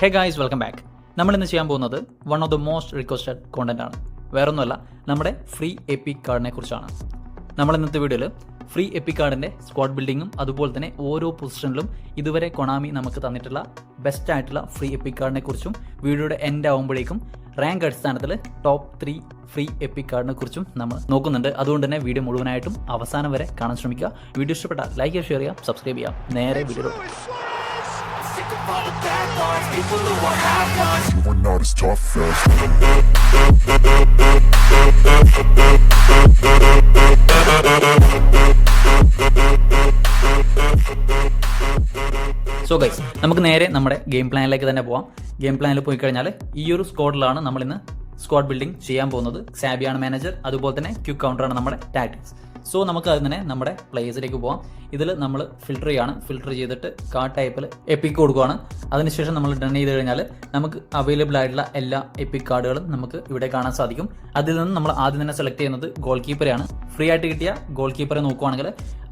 Hey guys, welcome back. നമ്മളിന്ന് ചെയ്യാൻ പോകുന്നത് one of the most requested content ആണ്. വേറൊന്നുമല്ല, നമ്മുടെ ഫ്രീ എപ്പിക് കാർഡിനെ കുറിച്ചാണ്. നമ്മൾ ഇന്നത്തെ വീഡിയോയിൽ ഫ്രീ എപ്പിക് കാർഡിൻ്റെ സ്ക്വാഡ് ബിൽഡിങ്ങും അതുപോലെ തന്നെ ഓരോ പൊസിഷനിലും ഇതുവരെ കൊണാമി നമുക്ക് തന്നിട്ടുള്ള ബെസ്റ്റ് ആയിട്ടുള്ള ഫ്രീ എപ്പിക് കാർഡിനെ കുറിച്ചും വീഡിയോയുടെ എൻഡ് ആകുമ്പോഴേക്കും റാങ്ക് അടിസ്ഥാനത്തിൽ ടോപ്പ് 3 ഫ്രീ എപ്പിക് കാർഡിനെ കുറിച്ചും നമ്മൾ നോക്കുന്നുണ്ട്. അതുകൊണ്ട് തന്നെ വീഡിയോ മുഴുവനായിട്ടും അവസാനം വരെ കാണാൻ ശ്രമിക്കുക. വീഡിയോ ഇഷ്ടപ്പെട്ടാൽ ലൈക്ക് ചെയ്യുക, ഷെയർ ചെയ്യുക, സബ്സ്ക്രൈബ് ചെയ്യുക. നേരെ video. All the bad boys, people who are half ones. You are not as tough as so guys, നമുക്ക് നേരെ നമ്മുടെ ഗെയിം പ്ലാനിലേക്ക് തന്നെ പോവാം. ഗെയിം പ്ലാനിൽ പോയി കഴിഞ്ഞാൽ ഈ ഒരു സ്ക്വാഡിലാണ് നമ്മളിന്ന് സ്ക്വാഡ് ബിൽഡിംഗ് ചെയ്യാൻ പോകുന്നത്. സാബിയാണ് മാനേജർ, അതുപോലെ തന്നെ ക്വിക്ക് കൗണ്ടറാണ് നമ്മുടെ ടാക്ടിക്സ്. സോ നമുക്ക് അതിനെ നമ്മുടെ പ്ലേസിലേക്ക് പോകാം. ഇതിൽ നമ്മൾ ഫിൽട്ടർ ചെയ്യാണ്. ഫിൽട്ടർ ചെയ്തിട്ട് കാർഡ് ടൈപ്പിൽ എപ്പിക് കൊടുക്കുകയാണ്. അതിനുശേഷം നമ്മൾ ഡൺ ചെയ്ത് കഴിഞ്ഞാൽ നമുക്ക് അവൈലബിൾ ആയിട്ടുള്ള എല്ലാ എപ്പിക് കാർഡുകളും നമുക്ക് ഇവിടെ കാണാൻ സാധിക്കും. അതിൽ നിന്ന് നമ്മൾ ആദ്യം തന്നെ സെലക്ട് ചെയ്യുന്നത് ഗോൾ കീപ്പറെയാണ്. ഫ്രീ ആയിട്ട് കിട്ടിയ ഗോൾ കീപ്പറെ നോക്കുവാണെങ്കിൽ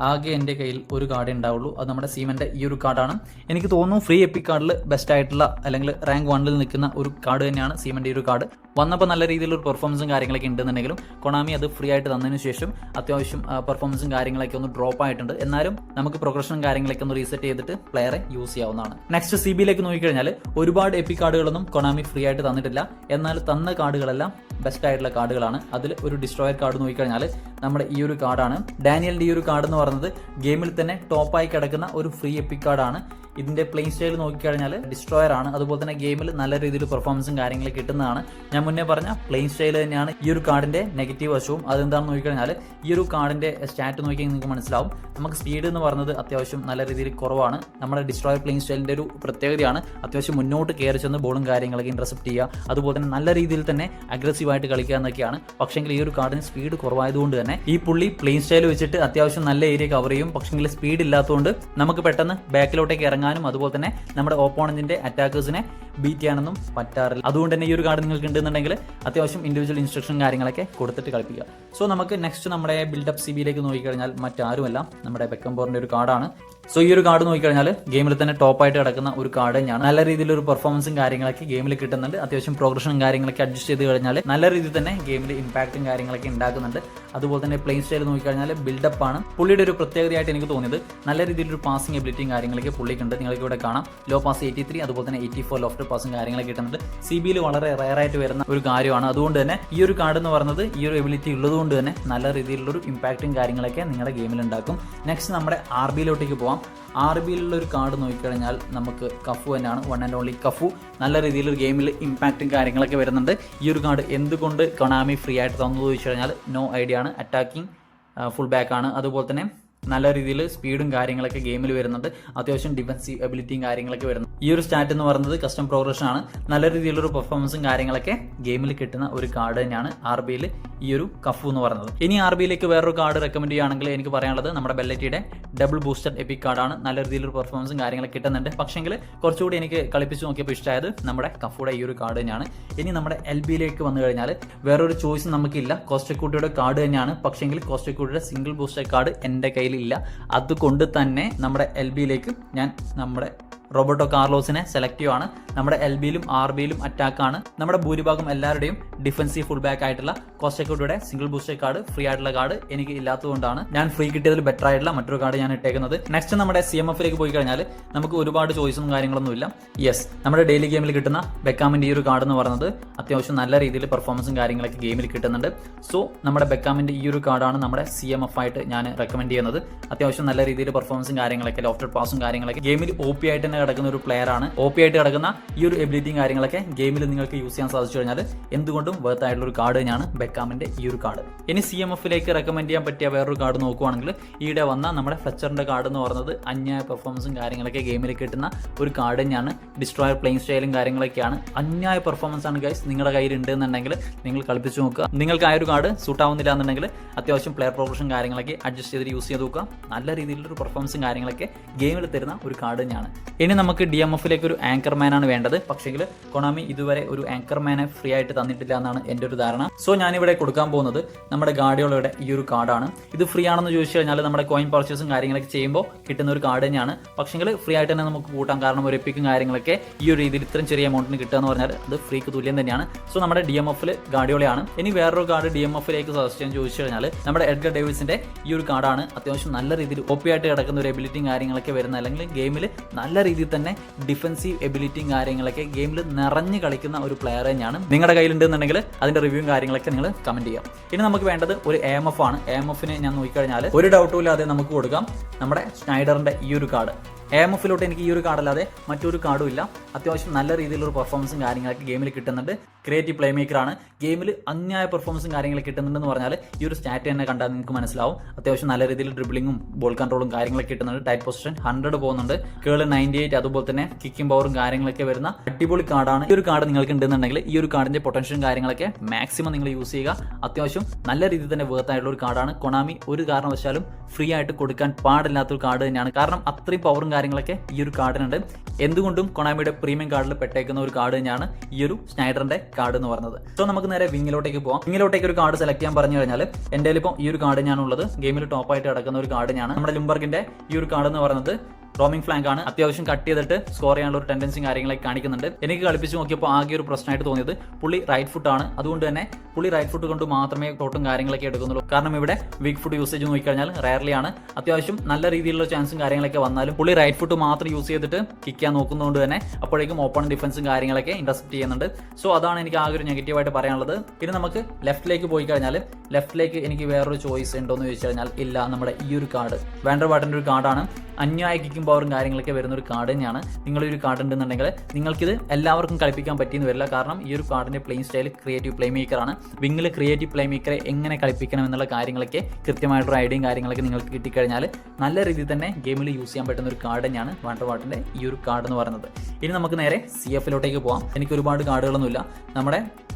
ആകെ എൻ്റെ കയ്യിൽ ഒരു കാർഡേ ഉണ്ടാവുള്ളൂ. അത് നമ്മുടെ സീമൻ്റെ ഈ ഒരു കാർഡാണ്. എനിക്ക് തോന്നുന്നു ഫ്രീ എപ്പിക് കാർഡിൽ ബെസ്റ്റ് ആയിട്ടുള്ള അല്ലെങ്കിൽ റാങ്ക് 1 നിൽക്കുന്ന ഒരു കാർഡ് തന്നെയാണ് സീമൻ്റെ ഈ ഒരു കാർഡ്. വന്നപ്പോൾ നല്ല രീതിയിലൊരു പെർഫോമൻസും കാര്യങ്ങളൊക്കെ ഉണ്ടെന്നുണ്ടെങ്കിലും കൊണാമി അത് ഫ്രീ ആയിട്ട് തന്നതിന് ശേഷം അത്യാവശ്യം പെർഫോമൻസും കാര്യങ്ങളൊക്കെ ഒന്ന് ഡ്രോപ്പ് ആയിട്ടുണ്ട്. എന്നാലും നമുക്ക് പ്രൊഗ്രഷനും കാര്യങ്ങളൊക്കെ ഒന്ന് റീസെറ്റ് ചെയ്തിട്ട് പ്ലെയറെ യൂസ് ചെയ്യാവുന്നതാണ്. നെക്സ്റ്റ് CBയിലേക്ക് നോക്കിക്കഴിഞ്ഞാൽ ഒരുപാട് എപ്പിക് കാർഡുകളൊന്നും കൊണാമി ഫ്രീ ആയിട്ട് തന്നിട്ടില്ല. എന്നാൽ തന്ന കാർഡുകളെല്ലാം ബെസ്റ്റ് ആയിട്ടുള്ള കാർഡുകളാണ്. അതിൽ ഒരു ഡിസ്ട്രോയർ കാർഡ് നോക്കിക്കഴിഞ്ഞാൽ നമ്മുടെ ഈ ഒരു കാർഡാണ്. ഡാനിയലിൻ്റെ ഈ ഒരു കാർഡ് എന്ന് പറയുന്നത് ഗെയിമിൽ തന്നെ ടോപ്പായി കിടക്കുന്ന ഒരു ഫ്രീ എപ്പിക് കാർഡാണ്. ഇതിന്റെ പ്ലേയിങ് സ്റ്റൈൽ നോക്കിക്കഴിഞ്ഞാൽ ഡിസ്ട്രോയർ ആണ്. അതുപോലെ തന്നെ ഗെയിമിൽ നല്ല രീതിയിൽ പെർഫോമൻസും കാര്യങ്ങളും കിട്ടുന്നതാണ്. ഞാൻ മുന്നേ പറഞ്ഞ പ്ലേയിങ് സ്റ്റൈൽ തന്നെയാണ് ഈ ഒരു കാർഡിന്റെ നെഗറ്റീവ് വശവും. അതെന്താണെന്ന് നോക്കിക്കഴിഞ്ഞാൽ ഈ ഒരു കാർഡിന്റെ സ്റ്റാറ്റ് നോക്കിയാൽ നിങ്ങൾക്ക് മനസ്സിലാവും. നമുക്ക് സ്പീഡ് എന്ന് പറയുന്നത് അത്യാവശ്യം നല്ല രീതിയിൽ കുറവാണ്. നമ്മുടെ ഡിസ്ട്രോയർ പ്ലേയിങ് സ്റ്റൈലിന്റെ ഒരു പ്രത്യേകതയാണ്. അത്യാവശ്യം മുന്നോട്ട് കയറി ചെന്ന് ബോളും കാര്യങ്ങളൊക്കെ ഇന്റർസെപ്റ്റ് ചെയ്യുക, അതുപോലെ തന്നെ നല്ല രീതിയിൽ തന്നെ അഗ്രസീവായിട്ട് കളിക്കുക എന്നൊക്കെയാണ്. പക്ഷേങ്കിൽ ഈ ഒരു കാർഡിന് സ്പീഡ് കുറവായതുകൊണ്ട് തന്നെ ഈ പുള്ളി പ്ലേയിങ് സ്റ്റൈൽ വെച്ചിട്ട് അത്യാവശ്യം നല്ല ഏരിയ കവർ ചെയ്യും. പക്ഷേങ്കിൽ സ്പീഡ് ഇല്ലാത്തതുകൊണ്ട് നമുക്ക് പെട്ടെന്ന് ബാക്കിലോട്ടേക്ക് ഇറങ്ങാനും അതുപോലെ തന്നെ നമ്മുടെ ഓപ്പോണന്റിന്റെ അറ്റാക്കേഴ്സിനെ ബീറ്റ് ചെയ്യാനൊന്നും പറ്റാറില്ല. അതുകൊണ്ട് തന്നെ ഈ ഒരു കാർഡ് നിങ്ങൾക്ക് ഉണ്ടെന്നുണ്ടെങ്കിൽ അത്യാവശ്യം ഇൻഡിവിജ്വൽ ഇൻസ്ട്രക്ഷൻ കാര്യങ്ങളൊക്കെ കൊടുത്തിട്ട് കളിപ്പിക്കുക. സോ നമുക്ക് നെക്സ്റ്റ് നമ്മുടെ ബിൽഡപ്പ് CBയിലേക്ക് നോക്കിക്കഴിഞ്ഞാൽ മറ്റാരുമല്ല, നമ്മുടെ ബെക്കംബോറിന്റെ ഒരു കാർഡാണ്. സോ ഈ ഒരു കാർഡ് നോക്കിക്കഴിഞ്ഞാൽ ഗെയിമിൽ തന്നെ ടോപ്പായിട്ട് കിടക്കുന്ന ഒരു കാർഡ് തന്നെയാണ്. നല്ല രീതിയിലൊരു പെർഫോമൻസും കാര്യങ്ങളൊക്കെ ഗെയിമിൽ കിട്ടുന്നുണ്ട്. അത്യാവശ്യം പ്രോഗ്രഷനും കാര്യങ്ങളൊക്കെ അഡ്ജസ്റ്റ് ചെയ്ത് കഴിഞ്ഞാൽ നല്ല രീതിയിൽ തന്നെ ഗെയിമിൽ ഇമ്പാക്റ്റും കാര്യങ്ങളൊക്കെ ഉണ്ടാക്കുന്നുണ്ട്. അതുപോലെ തന്നെ പ്ലേയിങ് സ്റ്റൈൽ നോക്കിക്കഴിഞ്ഞാൽ ബിൽഡപ്പ് ആണ് പുള്ളിയുടെ ഒരു പ്രത്യേകതയായിട്ട് എനിക്ക് തോന്നിയത്. നല്ല രീതിയിലൊരു പാസിംഗ് എബിലിറ്റിയും കാര്യങ്ങളൊക്കെ പുള്ളിക്കുണ്ട്. നിങ്ങൾക്ക് ഇവിടെ കാണാം. ലോ പാസ് 83, അതുപോലെ തന്നെ 84 ലോഫ്റ്റ് പാസും കാര്യങ്ങളൊക്കെ കിട്ടുന്നുണ്ട്. CBയിൽ വളരെ റെയർ ആയിട്ട് വരുന്ന ഒരു കാര്യമാണ്. അതുകൊണ്ട് തന്നെ ഈ ഒരു കാർഡ് എന്ന് പറയുന്നത് ഈ ഒരു എബിലിറ്റി ഉള്ളതുകൊണ്ട് തന്നെ നല്ല രീതിയിലുള്ളൊരു ഇമ്പാക്റ്റും കാര്യങ്ങളൊക്കെ നിങ്ങളുടെ ഗെയിമിൽ ഉണ്ടാക്കും. നെക്സ്റ്റ് നമ്മുടെ RBയിലോട്ടേക്ക് പോകാം. RBയിലുള്ള ഒരു കാർഡ് നോക്കിക്കഴിഞ്ഞാൽ നമുക്ക് കഫു തന്നെയാണ്. One and only Cafu. നല്ല രീതിയിൽ ഗെയിമിൽ ഇമ്പാക്റ്റും കാര്യങ്ങളൊക്കെ വരുന്നുണ്ട്. ഈ ഒരു കാർഡ് എന്തുകൊണ്ട് കൊണാമി ഫ്രീ ആയിട്ട് തന്നു ചോദിച്ചു കഴിഞ്ഞാൽ നോ ഐഡിയ ആണ്. അറ്റാക്കിംഗ് ഫുൾ ബാക്ക് ആണ്. അതുപോലെ തന്നെ നല്ല രീതിയിൽ സ്പീഡും കാര്യങ്ങളൊക്കെ ഗെയിമിൽ വരുന്നുണ്ട്. അത്യാവശ്യം ഡിഫൻസീവ് എബിലിറ്റിയും കാര്യങ്ങളൊക്കെ വരുന്നുണ്ട്. ഈ ഒരു സ്റ്റാറ്റ് എന്ന് പറയുന്നത് കസ്റ്റം പ്രോഗ്രഷൻ ആണ്. നല്ല രീതിയിലൊരു പെർഫോമൻസും കാര്യങ്ങളൊക്കെ ഗെയിമിൽ കിട്ടുന്ന ഒരു കാർഡ് തന്നെയാണ് RBയിൽ ഈ ഒരു കഫു എന്ന് പറയുന്നത്. ഇനി RBയിലേക്ക് വേറൊരു കാർഡ് റെക്കമെൻഡ് ചെയ്യുകയാണെങ്കിൽ എനിക്ക് പറയാനുള്ളത് നമ്മുടെ ബെല്ലറ്റിയുടെ ഡബിൾ ബൂസ്റ്റഡ് എപ്പിക് കാർഡാണ്. നല്ല രീതിയിലൊരു പെർഫോമൻസും കാര്യങ്ങളൊക്കെ കിട്ടുന്നുണ്ട്. പക്ഷേങ്കിൽ കുറച്ചുകൂടി എനിക്ക് കളിപ്പിച്ച് നോക്കിയപ്പോൾ ഇഷ്ടമായത് നമ്മുടെ കഫുയുടെ ഈ ഒരു കാർഡ് തന്നെയാണ്. ഇനി നമ്മുടെ LBയിലേക്ക് വന്നു കഴിഞ്ഞാൽ വേറൊരു ചോയ്സ് നമുക്കില്ല. കോസ്റ്റക്കൂട്ടിയുടെ കാർഡ് തന്നെയാണ്. പക്ഷേങ്കിൽ കോസ്റ്റക്കൂട്ടിയുടെ സിംഗിൾ ബൂസ്റ്റഡ് കാർഡ് എൻ്റെ കയ്യിൽ ഇല്ല. അതുകൊണ്ട് തന്നെ നമ്മുടെ LBയിലേക്ക് ഞാൻ നമ്മുടെ റോബർട്ടോ കാർലോസിനെ സെലക്ട് ചെയ്യുവാണ്. നമ്മുടെ LBയിലും RBയിലും അറ്റാക്കാണ്. നമ്മുടെ ഭൂരിഭാഗം എല്ലാവരുടെയും ഡിഫൻസീവ് ഫുൾ ബാക്ക് ആയിട്ടുള്ള കോസ്റ്റക്കൂട്ടിയുടെ സിംഗിൾ ബൂസ്റ്റർ കാർഡ് ഫ്രീ ആയിട്ടുള്ള കാർഡ് എനിക്ക് ഇല്ലാത്തതുകൊണ്ടാണ് ഞാൻ ഫ്രീ കിട്ടിയതിൽ ബെറ്റർ ആയിട്ടുള്ള മറ്റൊരു കാർഡ് ഞാൻ ഇട്ടേക്കുന്നത്. നെക്സ്റ്റ് നമ്മുടെ CMFലേക്ക് പോയി കഴിഞ്ഞാൽ നമുക്ക് ഒരുപാട് ചോയ്സും കാര്യങ്ങളൊന്നും ഇല്ല. യെസ്, നമ്മുടെ ഡെയിലി ഗെയിമിൽ കിട്ടുന്ന ബെക്കാമിൻ്റെ ഈ ഒരു കാർഡ് എന്ന് പറയുന്നത് അത്യാവശ്യം നല്ല രീതിയിൽ പെർഫോമൻസും കാര്യങ്ങളൊക്കെ ഗെയിമിൽ കിട്ടുന്നുണ്ട്. സോ നമ്മുടെ ബെക്കാമിൻ്റെ ഈ ഒരു കാർഡാണ് നമ്മുടെ CMF ആയിട്ട് ഞാൻ റെക്കമെൻഡ് ചെയ്യുന്നത്. അത്യാവശ്യം നല്ല രീതിയിൽ പെർഫോമൻസും കാര്യങ്ങളൊക്കെ ലോഫ്റ്റഡ് പാസും കാര്യങ്ങളൊക്കെ ഗെയിമിൽ OP ആയിട്ട് തന്നെ കിടക്കുന്ന ഒരു പ്ലെയർ ആണ്. OP ആയിട്ട് കിടക്കുന്ന ഈ ഒരു എബിലിറ്റിയും കാര്യങ്ങളൊക്കെ ഗെയിമിൽ നിങ്ങൾക്ക് യൂസ് ചെയ്യാൻ സാധിച്ചു കഴിഞ്ഞാൽ എന്തുകൊണ്ടും വർത്ത് ആയിട്ടുള്ള ഒരു കാർഡ് തന്നെയാണ് ബെക്കാമിന്റെ ഈ ഒരു കാർഡ്. ഇനി CMFയിലേക്ക് റെക്കമെൻഡ് ചെയ്യാൻ പറ്റിയ വേറൊരു കാർഡ് നോക്കുവാണെങ്കിൽ ഈയിടെ വന്ന നമ്മുടെ ഫ്ലെച്ചറിന്റെ കാർഡ് എന്ന് പറയുന്നത് അന്യായ പെർഫോമൻസും കാര്യങ്ങളൊക്കെ ഗെയിമിൽ കിട്ടുന്ന ഒരു കാർഡ് തന്നെയാണ്. ഡിസ്ട്രോയർ പ്ലേയിങ് സ്റ്റൈലും കാര്യങ്ങളൊക്കെയാണ്. അന്യായ പെർഫോമൻസ് ആണ് ഗൈസ്. നിങ്ങളുടെ കയ്യിൽ ഉണ്ടെന്നുണ്ടെങ്കിൽ നിങ്ങൾ കളിപ്പിച്ച് നോക്കുക. നിങ്ങൾക്ക് ആ ഒരു കാർഡ് സൂട്ട് ആവുന്നില്ല എന്നുണ്ടെങ്കിൽ അത്യാവശ്യം പ്ലെയർ പ്രോഗ്രഷൻ കാര്യങ്ങളൊക്കെ അഡ്ജസ്റ്റ് ചെയ്ത് യൂസ് ചെയ്ത് നോക്കുക. നല്ല രീതിയിലൊരു പെർഫോമൻസും കാര്യങ്ങളൊക്കെ ഗെയിമിൽ തരുന്ന ഒരു കാർഡ് തന്നെയാണ്. ഇനി ഇനി നമുക്ക് DMFലേക്ക് ഒരു ആങ്കർമാനാണ് വേണ്ടത്. പക്ഷേങ്കിൽ കൊണാമി ഇതുവരെ ഒരു ആങ്കർമാനെ ഫ്രീ ആയിട്ട് തന്നിട്ടില്ല എന്നാണ് എൻ്റെ ഒരു ധാരണ. സോ ഞാനിവിടെ കൊടുക്കാൻ പോകുന്നത് നമ്മുടെ ഗാർഡിയോളയുടെ ഈ ഒരു കാർഡാണ്. ഇത് ഫ്രീ ആണെന്ന് ചോദിച്ചു കഴിഞ്ഞാൽ നമ്മുടെ കോയിൻ പർച്ചേസും കാര്യങ്ങളൊക്കെ ചെയ്യുമ്പോൾ കിട്ടുന്ന ഒരു കാർഡ് തന്നെയാണ്. പക്ഷേങ്കിൽ ഫ്രീ ആയിട്ട് തന്നെ നമുക്ക് കൂട്ടാം. കാരണം ഒരു എപ്പിക്കും കാര്യങ്ങളൊക്കെ ഈ ഒരു രീതിയിൽ ഇത്രയും ചെറിയ എമൗണ്ടിന് കിട്ടുക എന്ന് പറഞ്ഞാൽ അത് ഫ്രീക്ക് തുല്യം തന്നെയാണ്. സോ നമ്മുടെ DMFൽ ഗാർഡിയോളയാണ്. ഇനി വേറൊരു കാർഡ് DMFലേക്ക് സജസ്റ്റ് ചെയ്യാൻ ചോദിച്ചു കഴിഞ്ഞാൽ നമ്മുടെ എഡ്ഗർ ഡേവിസിന്റെ ഈ ഒരു കാർഡാണ്. അത്യാവശ്യം നല്ല രീതിയിൽ OP ആയിട്ട് കിടക്കുന്ന ഒരു എബിലിറ്റിയും കാര്യങ്ങളൊക്കെ വരുന്ന, അല്ലെങ്കിൽ ഗെയിമിൽ നല്ല രീതിയിൽ തന്നെ ഡിഫൻസീവ് എബിലിറ്റിയും കാര്യങ്ങളൊക്കെ ഗെയിമിൽ നിറഞ്ഞു കളിക്കുന്ന ഒരു പ്ലെയർ തന്നെയാണ്. നിങ്ങളുടെ കയ്യിലുണ്ടെന്നുണ്ടെങ്കിൽ അതിന്റെ റിവ്യൂവും കാര്യങ്ങളൊക്കെ നിങ്ങൾ കമന്റ് ചെയ്യാം. ഇനി നമുക്ക് വേണ്ടത് ഒരു AMF ആണ്. AMFനെ ഞാൻ നോക്കിക്കഴിഞ്ഞാൽ ഒരു ഡൗട്ടും ഇല്ലാതെ നമുക്ക് കൊടുക്കാം നമ്മുടെ സ്നൈഡറിന്റെ ഈ ഒരു കാർഡ്. AMFലോട്ട് എനിക്ക് ഈ ഒരു കാർഡല്ലാതെ മറ്റൊരു കാർഡും ഇല്ല. അത്യാവശ്യം നല്ല രീതിയിലുള്ള പെർഫോമൻസും കാര്യങ്ങളൊക്കെ ഗെയിമിൽ കിട്ടുന്നുണ്ട്. ക്രിയേറ്റീവ് പ്ലേ മേക്കറാണ്. ഗെയിമിൽ അന്യായ പെർഫോമൻസും കാര്യങ്ങളൊക്കെ കിട്ടുന്നുണ്ടെന്ന് പറഞ്ഞാൽ ഈ ഒരു സ്റ്റാറ്റ് തന്നെ കണ്ടാൽ നിങ്ങൾക്ക് മനസ്സിലാവും. അത്യാവശ്യം നല്ല രീതിയിൽ ഡ്രിബിളിങ്ങും ബോൾ കൺട്രോളും കാര്യങ്ങളൊക്കെ കിട്ടുന്നുണ്ട്. ടൈറ്റ് പൊസിഷൻ 100 പോകുന്നുണ്ട്. കേൾ 98, അതുപോലെ തന്നെ കിക്കിംഗ് പവറും കാര്യങ്ങളൊക്കെ വരുന്ന അടിപൊളി കാർഡാണ്. ഈ ഒരു കാർഡ് നിങ്ങൾക്ക് ഉണ്ടെന്നുണ്ടെങ്കിൽ ഈ ഒരു കാർഡിന്റെ പൊട്ടൻഷ്യലും കാര്യങ്ങളൊക്കെ മാക്സിമം നിങ്ങൾ യൂസ് ചെയ്യുക. അത്യാവശ്യം നല്ല രീതിയിൽ തന്നെ വേർത്ത് ആയിട്ടുള്ള ഒരു കാർഡാണ്. കൊണാമി ഒരു കാരണവശാലും ഫ്രീ ആയിട്ട് കൊടുക്കാൻ പാടില്ലാത്തൊരു കാർഡ് തന്നെയാണ്. കാരണം അത്രയും പവറും കാര്യങ്ങളൊക്കെ ഈ ഒരു കാർഡിനുണ്ട്. എന്തുകൊണ്ടും കൊണാമിയുടെ പ്രീമിയം കാർഡിൽ പെട്ടേക്കുന്ന ഒരു കാർഡ് തന്നെയാണ് ഈ ഒരു സ്നൈഡറിന്റെ കാർഡ് എന്ന് പറയുന്നത്. സോ നമുക്ക് നേരെ വിങ്ങിലോട്ടേക്ക് പോകാം. വിങ്ങിലോട്ടേക്ക് ഒരു കാർഡ് സെലക്ട് ചെയ്യാൻ പറഞ്ഞു കഴിഞ്ഞാൽ എൻ്റെ ഇപ്പോൾ ഈ ഒരു കാർഡ് ഞാനുള്ളത് ഗെയിമിൽ ടോപ്പായിട്ട് കിടക്കുന്ന ഒരു കാർഡ് ഞാൻ. നമ്മുടെ ലുംബർഗിന്റെ ഈ ഒരു കാർഡ് എന്ന് പറയുന്നത് റോമിംഗ് ഫ്ലാങ്ക് ആണ്. അത്യാവശ്യം കട്ട് ചെയ്തിട്ട് സ്കോർ ചെയ്യാനുള്ള ഒരു ടെൻഡൻസിയും കാര്യങ്ങളൊക്കെ കാണിക്കുന്നുണ്ട്. എനിക്ക് കളിപ്പിച്ച് നോക്കിയപ്പോൾ ആകെ ഒരു പ്രശ്നമായിട്ട് തോന്നിയത് പുള്ളി റൈറ്റ് ഫുട്ട് ആണ്. അതുകൊണ്ട് തന്നെ പുള്ളി റൈറ്റ് ഫുട്ട് കൊണ്ട് മാത്രമേ ടോട്ടും കാര്യങ്ങളൊക്കെ എടുക്കുന്നുള്ളൂ. കാരണം ഇവിടെ വീക്ക് ഫുട്ട് യൂസേജ് നോക്കിക്കഴിഞ്ഞാൽ റയർലി ആണ്. അത്യാവശ്യം നല്ല രീതിയിലുള്ള ചാൻസും കാര്യങ്ങളൊക്കെ വന്നാലും പുള്ളി റൈറ്റ് ഫുട്ട് മാത്രം യൂസ് ചെയ്തിട്ട് കിക്ക് ചെയ്യാൻ നോക്കുന്നതുകൊണ്ട് തന്നെ അപ്പോഴേക്കും ഓപ്പൺ ഡിഫൻസും കാര്യങ്ങളൊക്കെ ഇന്റർസെപ്റ്റ് ചെയ്യുന്നുണ്ട്. സോ അതാണ് എനിക്ക് ആകെ ഒരു നെഗറ്റീവായിട്ട് പറയാനുള്ളത്. പിന്നെ നമുക്ക് ലെഫ്റ്റിലേക്ക് പോയി കഴിഞ്ഞാൽ ലെഫ്റ്റിലേക്ക് എനിക്ക് വേറൊരു ചോയ്സ് ഉണ്ടോ എന്ന് ചോദിച്ചു കഴിഞ്ഞാൽ ഇല്ല. നമ്മുടെ ഈ ഒരു കാർഡ് വാൻഡർവാർട്ടിന്റെ ഒരു കാർഡാണ്. അന്യായ കിക്കിംഗ് പവറും കാര്യങ്ങളൊക്കെ വരുന്ന ഒരു കാർഡ് തന്നെയാണ്. നിങ്ങൾ ഈ ഒരു കാർഡ് ഉണ്ടെന്നുണ്ടെങ്കിൽ നിങ്ങൾക്കിത് എല്ലാവർക്കും കളിപ്പിക്കാൻ പറ്റിയെന്ന് വരില്ല. കാരണം ഈ ഒരു കാർഡിന്റെ പ്ലേയിങ് സ്റ്റൈൽ ക്രിയേറ്റീവ് പ്ലേ മേക്കറാണ്. വിങ്ങിൽ ക്രിയേറ്റീവ് പ്ലേ മേക്കറെ എങ്ങനെ കളിപ്പിക്കണം എന്നുള്ള കാര്യങ്ങളൊക്കെ കൃത്യമായിട്ടൊരു ഐഡിയയും കാര്യങ്ങളൊക്കെ നിങ്ങൾക്ക് കിട്ടിക്കഴിഞ്ഞാൽ നല്ല രീതിയിൽ തന്നെ ഗെയിമിൽ യൂസ് ചെയ്യാൻ പറ്റുന്ന ഒരു കാർഡ് തന്നെയാണ് വാൻഡർവാർട്ടിന്റെ ഈ ഒരു കാർഡ് എന്ന് പറയുന്നത്. ഇനി നമുക്ക് നേരെ CFലോട്ടേക്ക് പോകാം. എനിക്ക് ഒരുപാട് കാർഡുകളൊന്നുമില്ല. നമ്മുടെ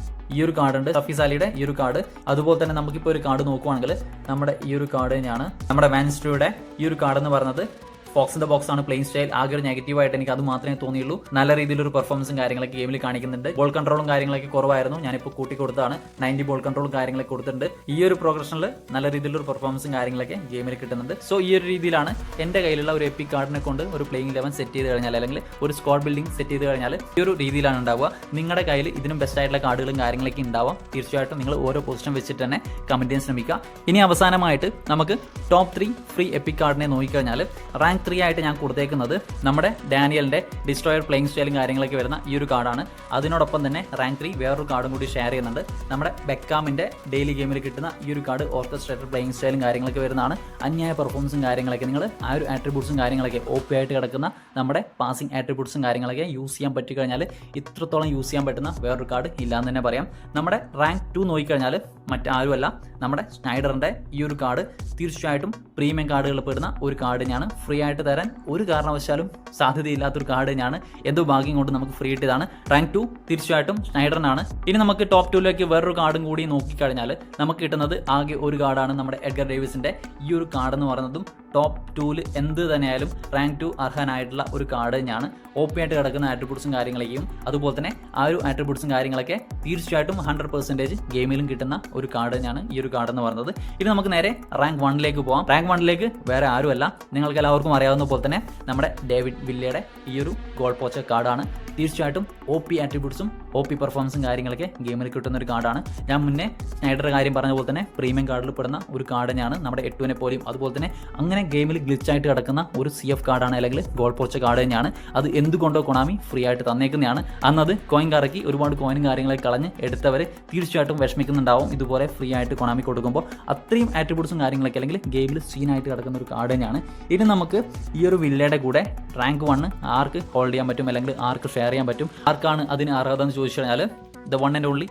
ഈ ഒരു കാർഡ് ഉണ്ട്, സഫീസ് അലിയുടെ ഈ ഒരു കാർഡ്. അതുപോലെ തന്നെ നമുക്കിപ്പോൾ ഒരു കാർഡ് നോക്കുവാണെങ്കിൽ നമ്മുടെ ഈ ഒരു കാർഡ് തന്നെയാണ് നമ്മുടെ മാൻചെസ്റ്ററുടെ ഈ ഒരു കാർഡ് എന്ന് പറയുന്നത്. ഫോക്സ് ഇൻ ദ ബോക്സ് ആണ് പ്ലേയിങ് സ്റ്റൈൽ. ആകെ ഒരു നെഗറ്റീവായിട്ട് എനിക്ക് അത് മാത്രമേ തോന്നിയുള്ളൂ. നല്ല രീതിയിലൊരു പെർഫോമൻസും കാര്യങ്ങളൊക്കെ ഗെയിമിൽ കാണിക്കുന്നുണ്ട്. ബോൾ കൺട്രോളും കാര്യങ്ങളൊക്കെ കുറവായിരുന്നു. ഞാനിപ്പോൾ കൂട്ടി കൊടുത്താണ് 90 ബോൾ കൺട്രോളും കാര്യങ്ങളൊക്കെ കൊടുത്തിട്ടുണ്ട്. ഈ ഒരു പ്രോഗ്രഷനിൽ നല്ല രീതിയിലൊരു പെർഫോമൻസും കാര്യങ്ങളൊക്കെ ഗെയിമിൽ കിട്ടുന്നുണ്ട്. സോ ഈ ഒരു രീതിയിലാണ് എൻ്റെ കയ്യിലുള്ള ഒരു എപ്പിക് കാർഡിനെ കൊണ്ട് ഒരു പ്ലേയിങ് 11 സെറ്റ് ചെയ്ത് കഴിഞ്ഞാൽ, അല്ലെങ്കിൽ ഒരു സ്ക്വാഡ് ബിൽഡിംഗ് സെറ്റ് ചെയ്ത് കഴിഞ്ഞാൽ ഈ ഒരു രീതിയിലാണ് ഉണ്ടാവുക. നിങ്ങളുടെ കയ്യിൽ ഇതിനും ബെസ്റ്റ് ആയിട്ടുള്ള കാർഡുകളും കാര്യങ്ങളൊക്കെ ഉണ്ടാവാം. തീർച്ചയായിട്ടും നിങ്ങൾ ഓരോ പൊസിഷൻ വെച്ചിട്ട് തന്നെ കമന്റ് ചെയ്യാൻ ശ്രമിക്കുക. ഇനി അവസാനമായിട്ട് നമുക്ക് ടോപ്പ് 3 ഫ്രീ എപ്പിക് കാർഡിനെ നോക്കിക്കഴിഞ്ഞാൽ റാങ്ക് 3 ആയിട്ട് ഞാൻ കൊടുത്തേക്കുന്നത് നമ്മുടെ ഡാനിയലിന്റെ ഡിസ്ട്രോയർ പ്ലേയിങ് സ്റ്റൈലും കാര്യങ്ങളൊക്കെ വരുന്ന ഈ ഒരു കാർഡാണ്. അതിനോടൊപ്പം തന്നെ റാങ്ക് 3 വേറൊരു കാർഡും കൂടി ഷെയർ ചെയ്യുന്നുണ്ട്. നമ്മുടെ ബെക്കാമിന്റെ ഡെയിലി ഗെയിമിൽ കിട്ടുന്ന ഈ ഒരു കാർഡ് ഓർക്കസ്ട്രേറ്റഡ് പ്ലേയിങ് സ്റ്റൈലും കാര്യങ്ങളൊക്കെ വരുന്നതാണ്. അന്യായ പെർഫോമൻസും കാര്യങ്ങളൊക്കെ നിങ്ങൾ ആ ഒരു ആട്രിബ്യൂട്ട്സും കാര്യങ്ങളൊക്കെ OP ആയിട്ട് കിടക്കുന്ന നമ്മുടെ പാസിംഗ് ആട്രിബ്യൂട്ട്സും കാര്യങ്ങളൊക്കെ യൂസ് ചെയ്യാൻ പറ്റിക്കഴിഞ്ഞാൽ ഇത്രത്തോളം യൂസ് ചെയ്യാൻ പറ്റുന്ന വേറൊരു കാർഡ് ഇല്ലാന്ന് തന്നെ പറയാം. നമ്മുടെ റാങ്ക് 2 നോക്കിക്കഴിഞ്ഞാൽ മറ്റാരുമല്ല, നമ്മുടെ സ്നൈഡറിന്റെ ഈ ഒരു കാർഡ് തീർച്ചയായിട്ടും പ്രീമിയം കാർഡുകളിൽ പെടുന്ന ഒരു കാർഡ് തന്നെയാണ്. ഫ്രീ ആയിട്ട് തരാൻ ഒരു കാരണവശാലും സാധ്യതയില്ലാത്തൊരു കാർഡ് തന്നെയാണ്. എന്തോ ഭാഗ്യം കൊണ്ട് നമുക്ക് ഫ്രീ കിട്ടിയതാണ്. റാങ്ക് 2 തീർച്ചയായിട്ടും സ്നൈഡറിനാണ്. ഇനി നമുക്ക് ടോപ്പ് 2ലേക്ക് വേറൊരു കാർഡും കൂടി നോക്കിക്കഴിഞ്ഞാൽ നമുക്ക് കിട്ടുന്നത് ആകെ ഒരു കാർഡാണ്. നമ്മുടെ എഡ്ഗർ ഡേവിസിന്റെ ഈ ഒരു കാർഡ് എന്ന് പറയുന്നതും ടോപ്പ് 2ൽ എന്ത് തന്നെയായാലും റാങ്ക് 2 അർഹനായിട്ടുള്ള ഒരു കാർഡ് തന്നെയാണ്. OP ആയിട്ട് കിടക്കുന്ന ആട്രിബ്യൂട്ട്സും കാര്യങ്ങളൊക്കെയും അതുപോലെ തന്നെ ആ ഒരു ആട്രിബ്യൂട്ട്സും കാര്യങ്ങളൊക്കെ തീർച്ചയായിട്ടും 100% ഗെയിമിലും കിട്ടുന്ന ഒരു കാർഡ് തന്നെയാണ് ഈ ഒരു കാർഡ് എന്ന് പറയുന്നത്. ഇനി നമുക്ക് നേരെ റാങ്ക് 1ലേക്ക് പോകാം. റാങ്ക് 1ലേക്ക് വേറെ ആരുമല്ല, നിങ്ങൾക്ക് എല്ലാവർക്കും അറിയാവുന്ന പോലെ തന്നെ നമ്മുടെ ഡേവിഡ് വില്ലയുടെ ഈ ഒരു ഗോൾ പോച്ച കാർഡാണ്. തീർച്ചയായിട്ടും OP ആട്രിബ്യൂട്ട്സും OP പെർഫോമൻസും കാര്യങ്ങളൊക്കെ ഗെയിമിൽ കിട്ടുന്ന ഒരു കാർഡാണ്. ഞാൻ മുന്നേ സ്നൈഡറുടെ കാര്യം പറഞ്ഞ പോലെ തന്നെ പ്രീമിയം കാർഡിൽ പെടുന്ന ഒരു കാർഡ് തന്നെയാണ്. നമ്മുടെ 8 പോലെയും അതുപോലെ തന്നെ അങ്ങനെ ഗെയിമിൽ ഗ്ലിച്ചായിട്ട് കിടക്കുന്ന ഒരു CF കാർഡാണ്, അല്ലെങ്കിൽ ഗോൾ പോച്ച കാർഡ് തന്നെയാണ്. അത് എന്തുകൊണ്ടോ കൊണാമി ഫ്രീ ആയിട്ട് തന്നേക്കുന്നതാണ്. അന്നത് കോയിൻ കറക്കി ഒരുപാട് കോയിനും കാര്യങ്ങളൊക്കെ കളഞ്ഞ് എടുത്തവർ തീർച്ചയായിട്ടും വിഷമിക്കുന്നുണ്ടാവും. ഇതുപോലെ ഫ്രീ ആയിട്ട് കൊണാമി കൊടുക്കുമ്പോൾ അത്രയും ആട്രിബ്യൂട്ട്സും കാര്യങ്ങളൊക്കെ അല്ലെങ്കിൽ ഗെയിമിൽ സീനായിട്ട് കിടക്കുന്ന ഒരു കാർഡ് തന്നെയാണ്. ഇനി നമുക്ക് ഈ ഒരു വില്ലയുടെ കൂടെ റാങ്ക് 1 ആർക്ക് ഹോൾഡ് ചെയ്യാൻ പറ്റും, അല്ലെങ്കിൽ ആർക്ക് ഷെയർ ചെയ്യാൻ പറ്റും, ആർക്കാണ് അതിന് അർഹത എന്ന് ചോദിച്ചു കഴിഞ്ഞാൽ the one and only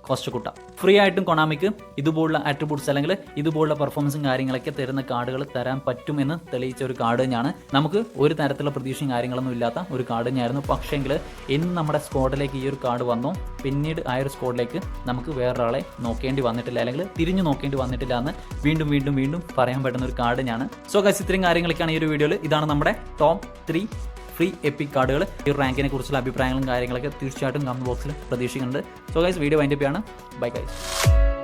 Costacurta. Free ആയിട്ടും കൊണാമിക്ക് ഇതുപോലുള്ള ആട്രിബ്യൂട്ട്സ് അല്ലെങ്കിൽ ഇതുപോലുള്ള പെർഫോമൻസും കാര്യങ്ങളൊക്കെ തരുന്ന കാർഡുകൾ തരാൻ പറ്റുമെന്ന് തെളിയിച്ച ഒരു കാർഡ് തന്നെയാണ്. നമുക്ക് ഒരു തരത്തിലുള്ള പ്രതീക്ഷയും കാര്യങ്ങളൊന്നും ഇല്ലാത്ത ഒരു കാർഡ് തന്നെയായിരുന്നു. പക്ഷേങ്കിൽ ഇന്ന് നമ്മുടെ സ്ക്വാഡിലേക്ക് ഈ ഒരു കാർഡ് വന്നു, പിന്നീട് ആ ഒരു സ്ക്വാഡിലേക്ക് നമുക്ക് വേറൊരാളെ നോക്കേണ്ടി വന്നിട്ടില്ല, അല്ലെങ്കിൽ തിരിഞ്ഞു നോക്കേണ്ടി വന്നിട്ടില്ല എന്ന് വീണ്ടും വീണ്ടും വീണ്ടും പറയാൻ പറ്റുന്ന ഒരു കാർഡ് തന്നെയാണ്. സോ ഗൈസ്, ഇത്രയും കാര്യങ്ങളൊക്കെയാണ് ഈ ഒരു വീഡിയോയിൽ. ഇതാണ് നമ്മുടെ ടോപ്പ് 3 ഫ്രീ എപ്പിക് കാർഡുകൾ. ഈ റാങ്കിനെ കുറിച്ചുള്ള അഭിപ്രായങ്ങളും കാര്യങ്ങളൊക്കെ തീർച്ചയായിട്ടും കമന്റ് ബോക്സിൽ പ്രതീക്ഷിക്കുന്നുണ്ട്. സോ ഗൈസ്, വീഡിയോ വൈൻഡപ്പ് ചെയ്യാണ്. Bye guys.